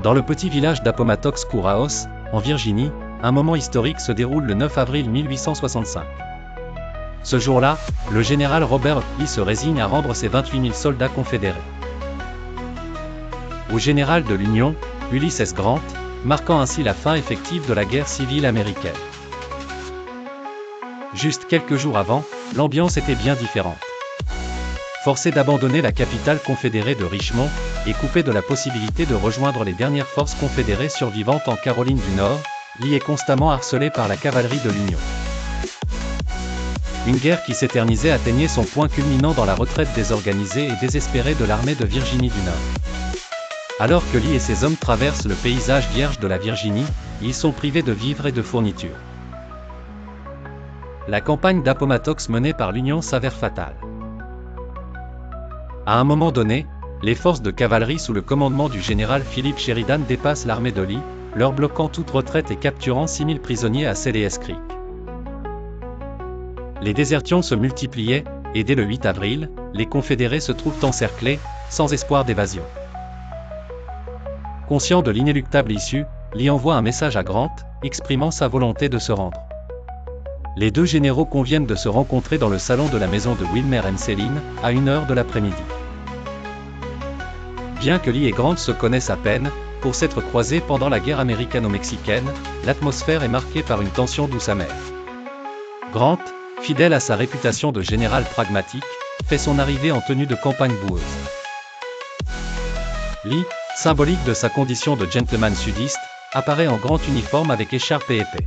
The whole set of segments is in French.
Dans le petit village d'Appomattox-Courthouse, en Virginie, un moment historique se déroule le 9 avril 1865. Ce jour-là, le général Robert Lee se résigne à rendre ses 28 000 soldats confédérés au général de l'Union, Ulysses S. Grant, marquant ainsi la fin effective de la guerre civile américaine. Juste quelques jours avant, l'ambiance était bien différente. Forcé d'abandonner la capitale confédérée de Richmond, et coupé de la possibilité de rejoindre les dernières forces confédérées survivantes en Caroline du Nord, Lee est constamment harcelé par la cavalerie de l'Union. Une guerre qui s'éternisait atteignait son point culminant dans la retraite désorganisée et désespérée de l'armée de Virginie du Nord. Alors que Lee et ses hommes traversent le paysage vierge de la Virginie, ils sont privés de vivres et de fournitures. La campagne d'Appomattox menée par l'Union s'avère fatale. À un moment donné, les forces de cavalerie sous le commandement du général Philip Sheridan dépassent l'armée de Lee, leur bloquant toute retraite et capturant 6 000 prisonniers à Celliers Creek. Les désertions se multipliaient, et dès le 8 avril, les Confédérés se trouvent encerclés, sans espoir d'évasion. Conscient de l'inéluctable issue, Lee envoie un message à Grant, exprimant sa volonté de se rendre. Les deux généraux conviennent de se rencontrer dans le salon de la maison de Wilmer & Céline, à 1h de l'après-midi. Bien que Lee et Grant se connaissent à peine, pour s'être croisés pendant la guerre américano-mexicaine, l'atmosphère est marquée par une tension douce amère. Grant, fidèle à sa réputation de général pragmatique, fait son arrivée en tenue de campagne boueuse. Lee, symbolique de sa condition de gentleman sudiste, apparaît en grand uniforme avec écharpe et épée.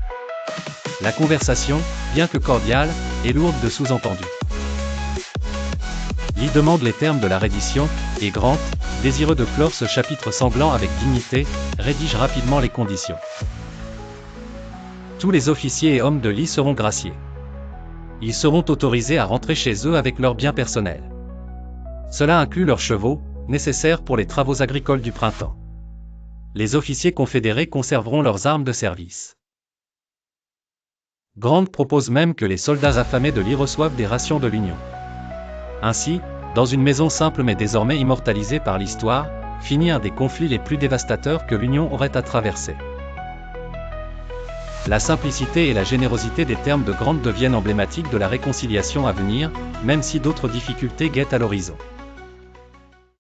La conversation, bien que cordiale, est lourde de sous-entendus. Lee demande les termes de la reddition, et Grant, désireux de clore ce chapitre sanglant avec dignité, rédige rapidement les conditions. Tous les officiers et hommes de Lee seront graciés. Ils seront autorisés à rentrer chez eux avec leurs biens personnels. Cela inclut leurs chevaux, nécessaires pour les travaux agricoles du printemps. Les officiers confédérés conserveront leurs armes de service. Grant propose même que les soldats affamés de Lee reçoivent des rations de l'Union. Ainsi, dans une maison simple mais désormais immortalisée par l'histoire, finit un des conflits les plus dévastateurs que l'Union aurait à traverser. La simplicité et la générosité des termes de Grant deviennent emblématiques de la réconciliation à venir, même si d'autres difficultés guettent à l'horizon.